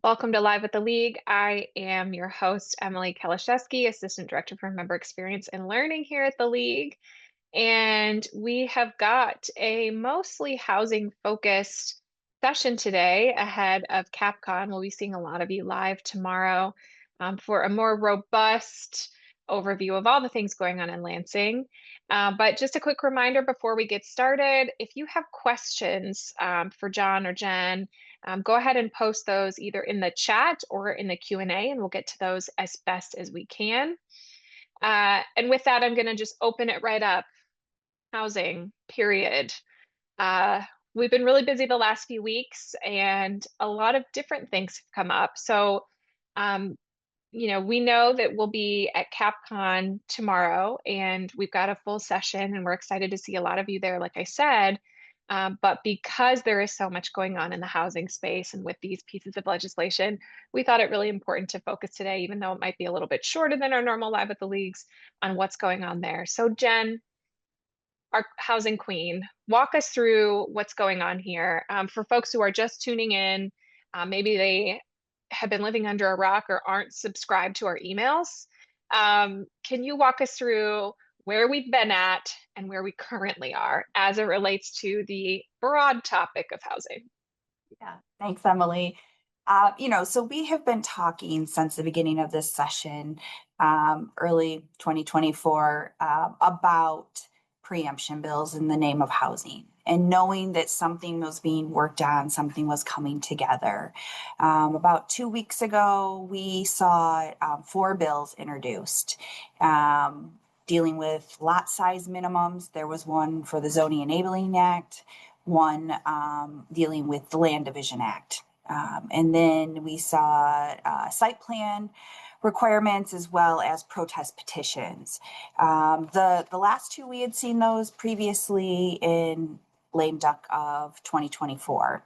Welcome to Live with the League. I am your host, Emily Kalashewski, Assistant Director for Member Experience and Learning here at the League. And we have got a mostly housing focused session today ahead of CapCon. We'll be seeing a lot of you live tomorrow for a more robust overview of all the things going on in Lansing. But just a quick reminder before we get started, if you have questions for John or Jen, go ahead and post those either in the chat or in the Q&A, and we'll get to those as best as we can. And with that, I'm going to just open it right up. Housing, period. Uh, we've been really busy the last few weeks, and a lot of different things have come up. So, we know that we'll be at CapCon tomorrow, and we've got a full session, and we're excited to see a lot of you there, like I said. But because there is so much going on in the housing space and with these pieces of legislation, we thought it really important to focus today, even though it might be a little bit shorter than our normal Live at the Leagues, on what's going on there. So, Jen, our housing queen, walk us through what's going on here. For folks who are just tuning in, maybe they have been living under a rock or aren't subscribed to our emails. Can you walk us through where we've been at and where we currently are as it relates to the broad topic of housing? Yeah, thanks, Emily. So we have been talking since the beginning of this session, early 2024, about preemption bills in the name of housing, and knowing that something was being worked on, something was coming together. About 2 weeks ago, we saw 4 bills introduced. Dealing with lot size minimums. There was one for the Zoning Enabling Act, one dealing with the Land Division Act. And then we saw site plan requirements as well as protest petitions. The last two, we had seen those previously in lame duck of 2024.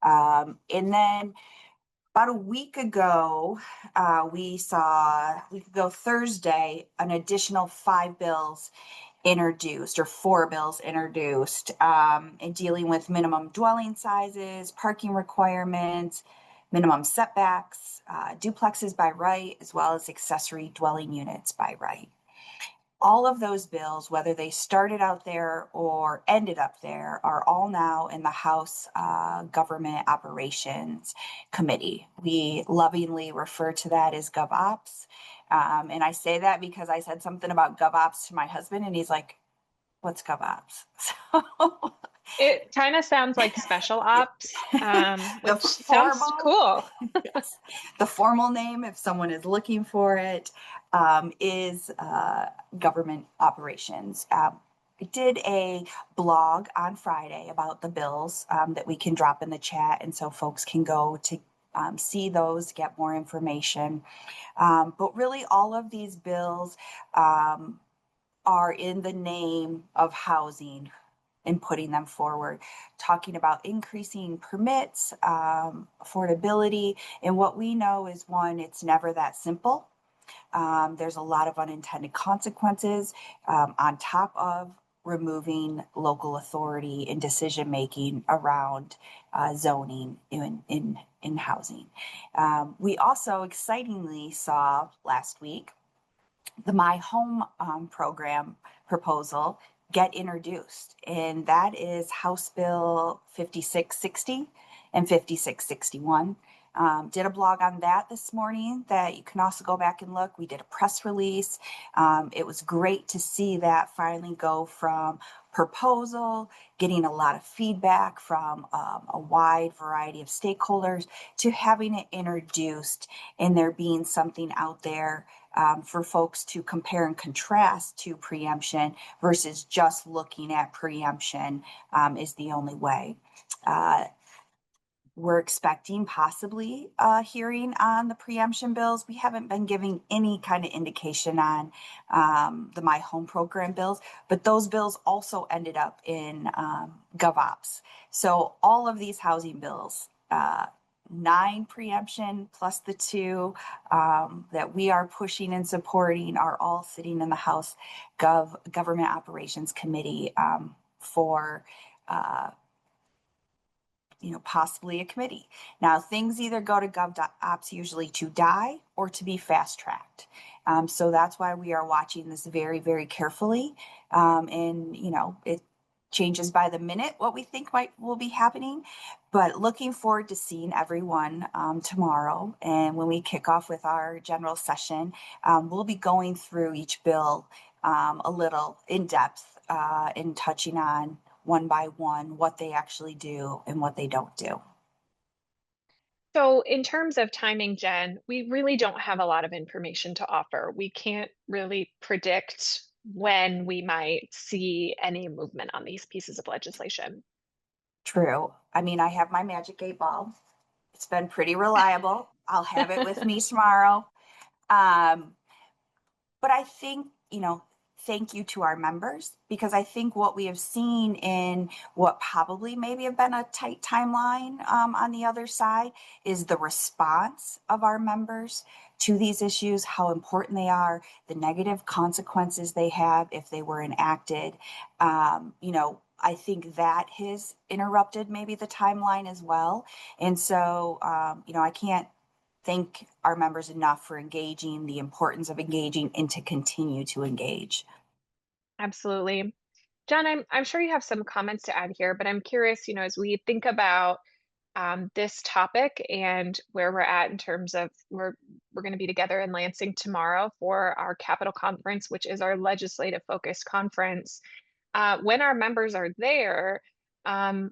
And then about a week ago, we saw, Thursday, an additional 5 bills introduced, or 4 bills introduced, in dealing with minimum dwelling sizes, parking requirements, minimum setbacks, duplexes by right, as well as accessory dwelling units by right. All of those bills, whether they started out there or ended up there, are all now in the House Government Operations Committee. We lovingly refer to that as GovOps. And I say that because I said something about GovOps to my husband, and he's like, "What's GovOps?" So It kind of sounds like special ops, the which sounds formal, cool. yes, the formal name, if someone is looking for it, is government operations. I did a blog on Friday about the bills that we can drop in the chat, and so folks can go to see those, get more information. But really, all of these bills are in the name of housing and putting them forward, talking about increasing permits, affordability. And what we know is, one, it's never that simple. There's a lot of unintended consequences on top of removing local authority and decision making around zoning in housing. We also excitingly saw last week the My Home program proposal get introduced, and that is House Bill 5660 and 5661. Did a blog on that this morning that you can also go back and look. We did a press release. It was great to see that finally go from proposal, getting a lot of feedback from a wide variety of stakeholders, to having it introduced and there being something out there for folks to compare and contrast to preemption versus just looking at preemption is the only way. We're expecting possibly a hearing on the preemption bills. We haven't been giving any kind of indication on the My Home program bills, but those bills also ended up in GovOps. So all of these housing bills, 9 preemption plus the 2 that we are pushing and supporting, are all sitting in the House Government Operations Committee for possibly a committee. Now, things either go to GovOps usually to die or to be fast tracked. So that's why we are watching this very, very carefully. And, it changes by the minute what we think will be happening. But looking forward to seeing everyone tomorrow. And when we kick off with our general session, we'll be going through each bill a little in depth and touching on one by one what they actually do and what they don't do. So, in terms of timing, Jen, we really don't have a lot of information to offer. We can't really predict when we might see any movement on these pieces of legislation. True. I mean, I have my magic 8 ball. It's been pretty reliable. I'll have it with me tomorrow. Um, but I think, thank you to our members, because I think what we have seen in what probably maybe have been a tight timeline on the other side is the response of our members to these issues, how important they are, the negative consequences they have if they were enacted. I think that has interrupted maybe the timeline as well. And so, I can't thank our members enough for engaging, the importance of engaging, and to continue to engage. Absolutely. John, I'm sure you have some comments to add here, but I'm curious, as we think about this topic and where we're at in terms of we're going to be together in Lansing tomorrow for our Capitol Conference, which is our legislative focused conference. When our members are there,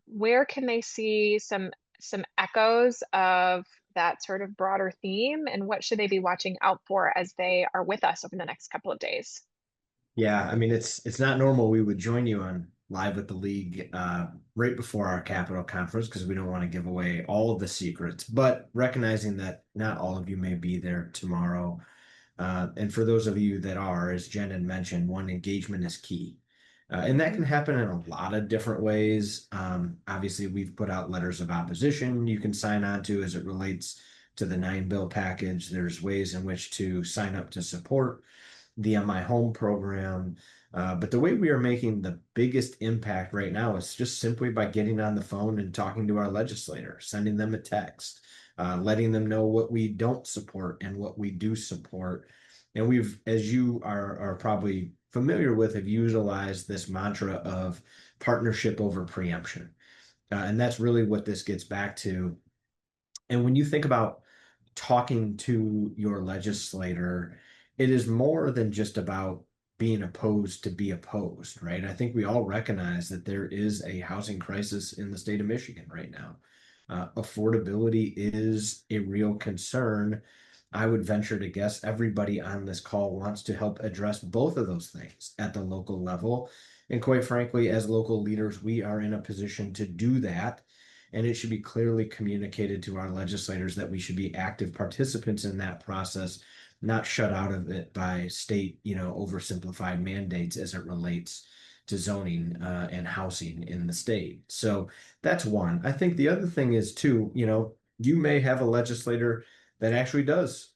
where can they see some echoes of that sort of broader theme, and what should they be watching out for as they are with us over the next couple of days? Yeah, I mean it's not normal we would join you on Live with the League right before our Capitol conference because we don't want to give away all of the secrets, but recognizing that not all of you may be there tomorrow. And for those of you that are, as Jen had mentioned, one, engagement is key. And that can happen in a lot of different ways. Obviously, we've put out letters of opposition you can sign on to as it relates to the 9 bill package. There's ways in which to sign up to support the My Home program. But the way we are making the biggest impact right now is just simply by getting on the phone and talking to our legislators, sending them a text, letting them know what we don't support and what we do support. And we've, as you are probably familiar with, have utilized this mantra of partnership over preemption. And that's really what this gets back to. And when you think about talking to your legislator, it is more than just about being opposed to be opposed, right? I think we all recognize that there is a housing crisis in the state of Michigan right now. Affordability is a real concern. I would venture to guess everybody on this call wants to help address both of those things at the local level. And quite frankly, as local leaders, we are in a position to do that. And it should be clearly communicated to our legislators that we should be active participants in that process, not shut out of it by state, oversimplified mandates as it relates to zoning and housing in the state. So that's one. I think the other thing is too, you may have a legislator that actually does,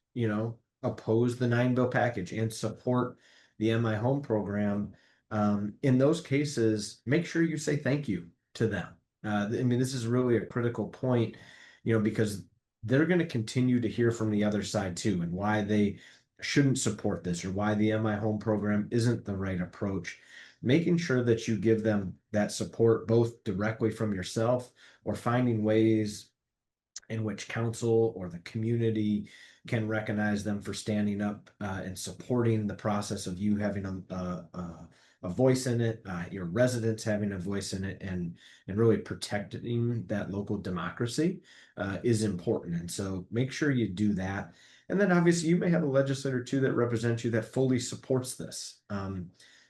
oppose the 9 bill package and support the My Home program. In those cases, make sure you say thank you to them. I mean, this is really a critical point, because they're going to continue to hear from the other side too, and why they shouldn't support this or why the My Home program isn't the right approach. Making sure that you give them that support both directly from yourself or finding ways in which council or the community can recognize them for standing up and supporting the process of you having a voice in it, your residents having a voice in it, and really protecting that local democracy is important. And so make sure you do that. And then obviously you may have a legislator too that represents you that fully supports this.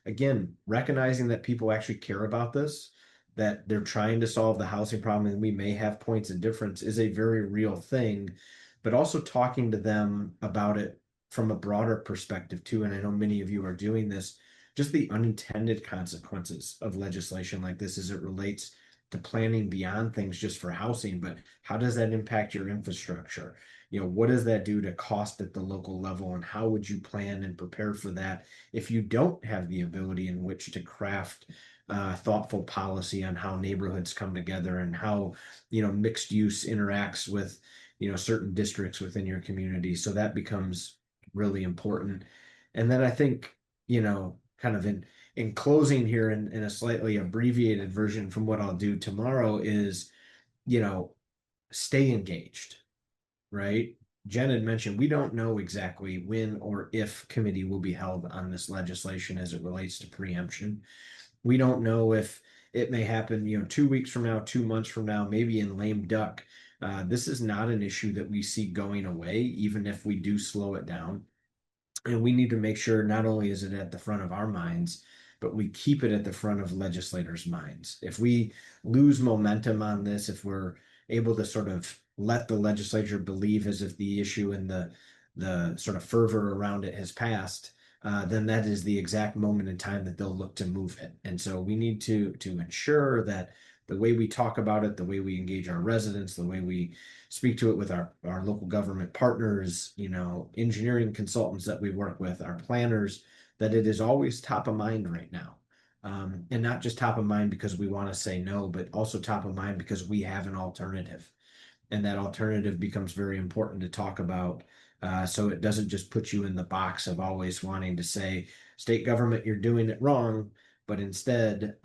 Again, recognizing that people actually care about this, that they're trying to solve the housing problem, and we may have points of difference is a very real thing, but also talking to them about it from a broader perspective too. And I know many of you are doing this, just the unintended consequences of legislation like this as it relates to planning beyond things just for housing, but how does that impact your infrastructure? What does that do to cost at the local level, and how would you plan and prepare for that if you don't have the ability in which to craft thoughtful policy on how neighborhoods come together and how, mixed use interacts with, certain districts within your community. So that becomes really important. And then I think, kind of in closing here in a slightly abbreviated version from what I'll do tomorrow is, you know, stay engaged, right? Jen had mentioned we don't know exactly when or if committee will be held on this legislation as it relates to preemption. We don't know if it may happen, 2 weeks from now, 2 months from now, maybe in lame duck. This is not an issue that we see going away, even if we do slow it down. And we need to make sure not only is it at the front of our minds, but we keep it at the front of legislators' minds. If we lose momentum on this, if we're able to sort of let the legislature believe as if the issue and the sort of fervor around it has passed, then that is the exact moment in time that they'll look to move it. And so we need to ensure that the way we talk about it, the way we engage our residents, the way we speak to it with our local government partners, engineering consultants that we work with, our planners, that it is always top of mind right now. And not just top of mind because we want to say no, but also top of mind because we have an alternative. And that alternative becomes very important to talk about. So it doesn't just put you in the box of always wanting to say, state government, you're doing it wrong. But instead,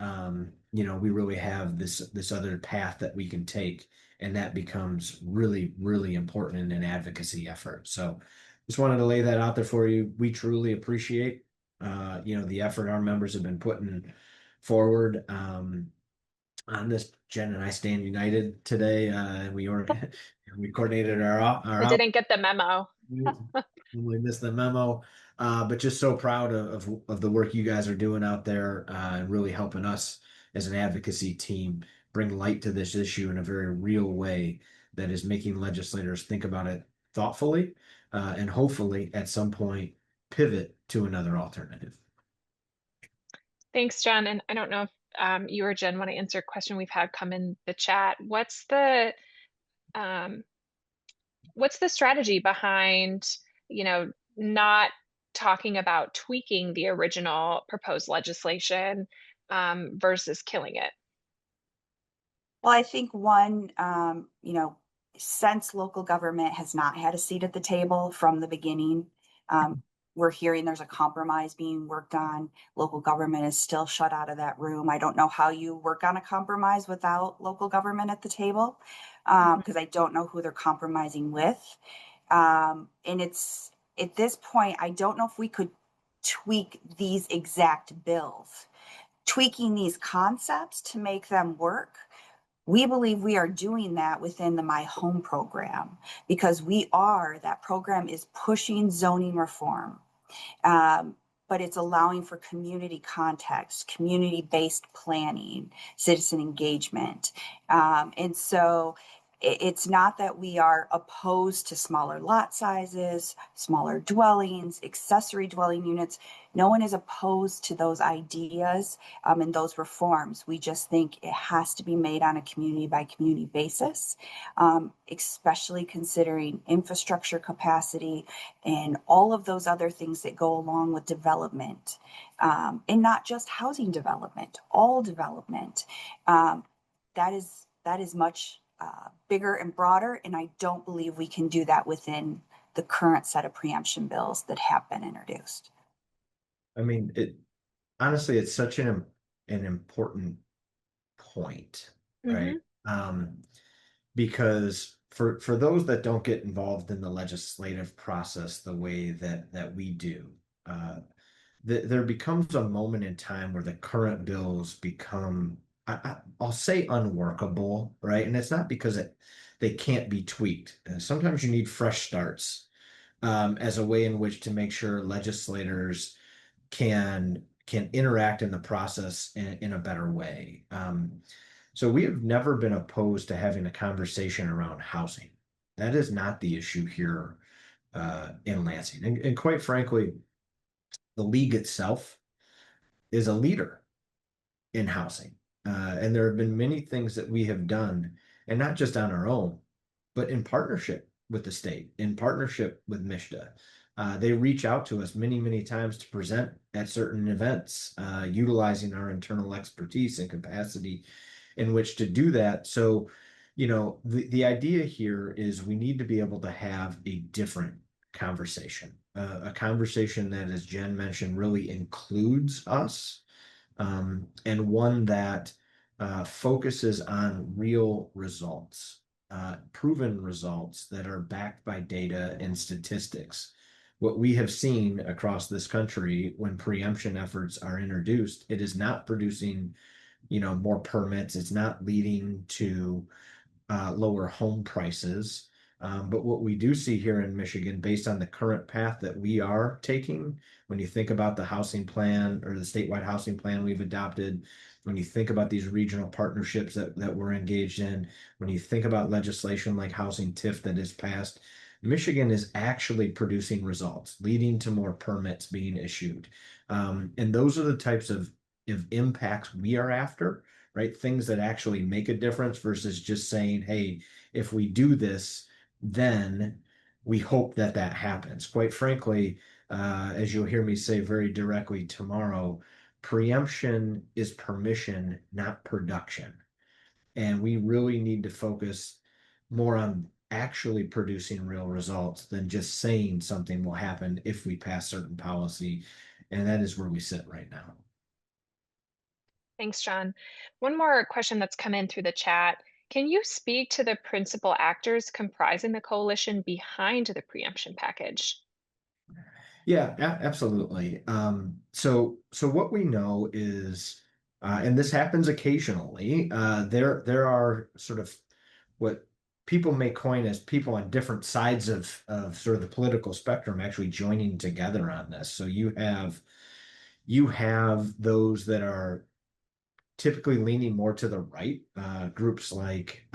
we really have this other path that we can take, and that becomes really, really important in an advocacy effort. So just wanted to lay that out there for you. We truly appreciate, the effort our members have been putting forward. On this, Jen and I stand united today. We coordinated our I out. didn't get the memo. We missed the memo, but just so proud of the work you guys are doing out there, and really helping us as an advocacy team bring light to this issue in a very real way that is making legislators think about it thoughtfully, and hopefully at some point pivot to another alternative. Thanks, John. And I don't know if you or Jen want to answer a question we've had come in the chat. Um, what's the strategy behind, not talking about tweaking the original proposed legislation versus killing it? Well, I think one, since local government has not had a seat at the table from the beginning, we're hearing there's a compromise being worked on. Local government is still shut out of that room. I don't know how you work on a compromise without local government at the table, because I don't know who they're compromising with. And it's at this point, I don't know if we could tweak these exact bills, tweaking these concepts to make them work. We believe we are doing that within the My Home program because that program is pushing zoning reform, but it's allowing for community context, community-based planning, citizen engagement. And so it's not that we are opposed to smaller lot sizes, smaller dwellings, accessory dwelling units. No one is opposed to those ideas and those reforms. We just think it has to be made on a community by community basis, especially considering infrastructure capacity and all of those other things that go along with development, and not just housing development, all development. That is much bigger and broader, and I don't believe we can do that within the current set of preemption bills that have been introduced. I mean, honestly, it's such an important point, right? Because for those that don't get involved in the legislative process the way that we do, there becomes a moment in time where the current bills become, I'll say, unworkable, right? And it's not because they can't be tweaked. Sometimes you need fresh starts, as a way in which to make sure legislators can interact in the process in a better way. So we have never been opposed to having a conversation around housing. That is not the issue here in Lansing. And quite frankly, the league itself is a leader in housing. And there have been many things that we have done, and not just on our own, but in partnership with the state, in partnership with MISHDA, They reach out to us many, many times to present at certain events, utilizing our internal expertise and capacity in which to do that. So, the idea here is we need to be able to have a different conversation, a conversation that, as Jen mentioned, really includes us, and one that focuses on real results, proven results that are backed by data and statistics. What we have seen across this country when preemption efforts are introduced, it is not producing, more permits. It's not leading to lower home prices. But what we do see here in Michigan, based on the current path that we are taking, when you think about the housing plan or the statewide housing plan we've adopted, when you think about these regional partnerships that we're engaged in, when you think about legislation like housing TIF that is passed, Michigan is actually producing results, leading to more permits being issued. And those are the types of impacts we are after, right? Things that actually make a difference versus just saying, hey, if we do this, then we hope that that happens. Quite frankly, as you'll hear me say very directly tomorrow, preemption is permission, not production. And we really need to focus more on actually producing real results than just saying something will happen if we pass certain policy. And that is where we sit right now. Thanks, John. One more question that's come in through the chat. Can you speak to the principal actors comprising the coalition behind the preemption package? Yeah, absolutely. So what we know is, and this happens occasionally, there are sort of what people may coin as people on different sides of sort of the political spectrum actually joining together on this. So you have those that are typically leaning more to the right, groups like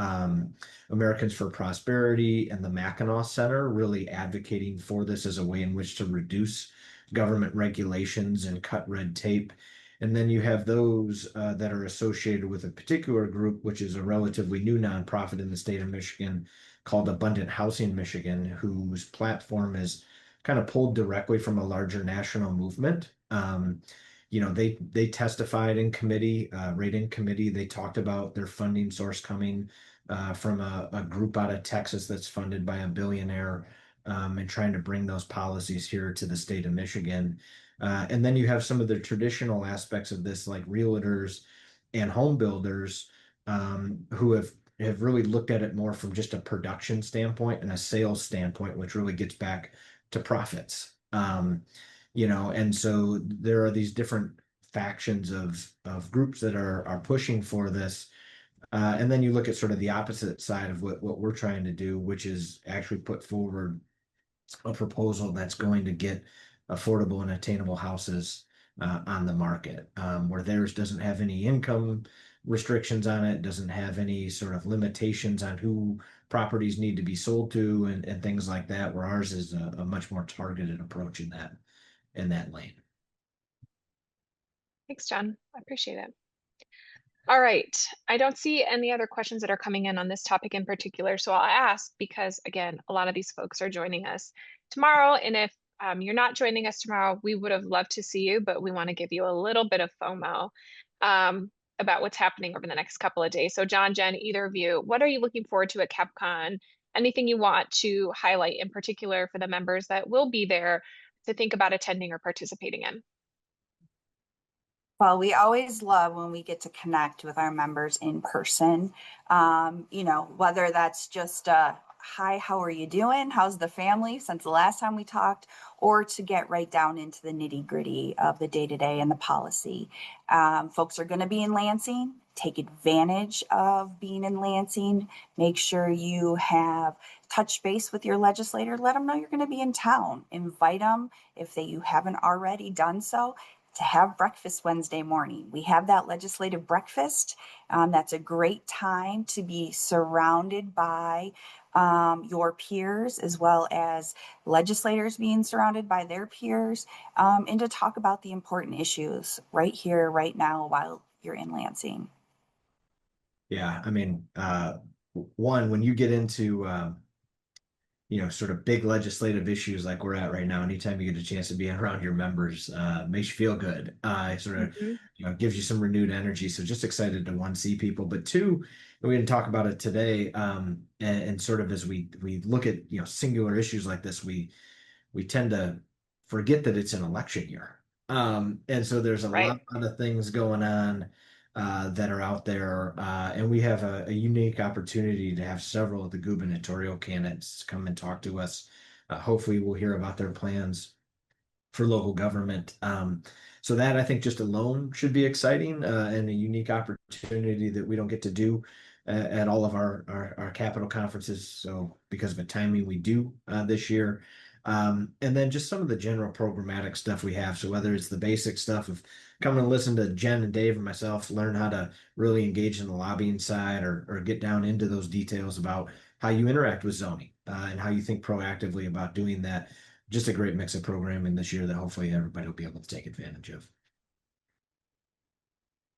Americans for Prosperity and the Mackinac Center really advocating for this as a way in which to reduce government regulations and cut red tape. And then you have those that are associated with a particular group, which is a relatively new nonprofit in the state of Michigan called Abundant Housing Michigan, whose platform is kind of pulled directly from a larger national movement. They testified in committee, right in committee. They talked about their funding source coming from a group out of Texas that's funded by a billionaire, and trying to bring those policies here to the state of Michigan. And then you have some of the traditional aspects of this, like realtors and home builders, who have really looked at it more from just a production standpoint and a sales standpoint, which really gets back to profits. And so there are these different factions of groups that are pushing for this. And then you look at sort of the opposite side of what we're trying to do, which is actually put forward a proposal that's going to get affordable and attainable houses on the market, where theirs doesn't have any income restrictions on it, doesn't have any sort of limitations on who properties need to be sold to and things like that, where ours is a much more targeted approach in that lane. Thanks, John. I appreciate it. All right. I don't see any other questions that are coming in on this topic in particular. So I'll ask because, again, a lot of these folks are joining us tomorrow. And if you're not joining us tomorrow, we would have loved to see you, but we want to give you a little bit of FOMO about what's happening over the next couple of days. So, John, Jen, either of you, what are you looking forward to at CapCon? Anything you want to highlight in particular for the members that will be there to think about attending or participating in? Well, we always love when we get to connect with our members in person. Whether that's just hi, how are you doing? How's the family since the last time we talked? Or to get right down into the nitty gritty of the day to day and the policy. Folks are going to be in Lansing. Take advantage of being in Lansing. Make sure you have touch base with your legislator. Let them know you're going to be in town. Invite them if you haven't already done so, to have breakfast Wednesday morning. We have that legislative breakfast. That's a great time to be surrounded by your peers, as well as legislators being surrounded by their peers, and to talk about the important issues right here, right now, while you're in Lansing. Yeah, I mean, one, when you get into sort of big legislative issues like we're at right now, anytime you get a chance to be around your members, makes you feel good. It sort of, Mhm. gives you some renewed energy. So just excited to one, see people, but two, and we didn't talk about it today. And sort of as we look at, singular issues like this, we tend to forget that it's an election year. And so there's a lot Right. of things going on that are out there. And we have a unique opportunity to have several of the gubernatorial candidates come and talk to us. Hopefully, we'll hear about their plans for local government. So that I think just alone should be exciting and a unique opportunity that we don't get to do at all of our capital conferences. So because of the timing we do this year. And then just some of the general programmatic stuff we have. So whether it's the basic stuff of coming and listen to Jen and Dave and myself, learn how to really engage in the lobbying side or get down into those details about how you interact with zoning and how you think proactively about doing that, just a great mix of programming this year that hopefully everybody will be able to take advantage of.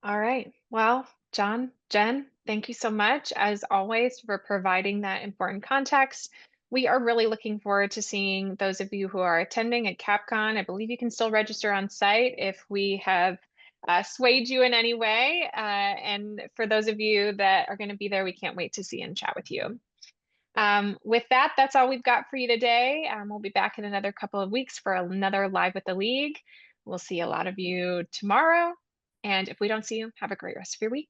All right. Well, John, Jen, thank you so much, as always, for providing that important context. We are really looking forward to seeing those of you who are attending at CapCon. I believe you can still register on site if we have swayed you in any way. And for those of you that are going to be there, we can't wait to see and chat with you. With that, that's all we've got for you today. We'll be back in another couple of weeks for another Live with the League. We'll see a lot of you tomorrow. And if we don't see you, have a great rest of your week.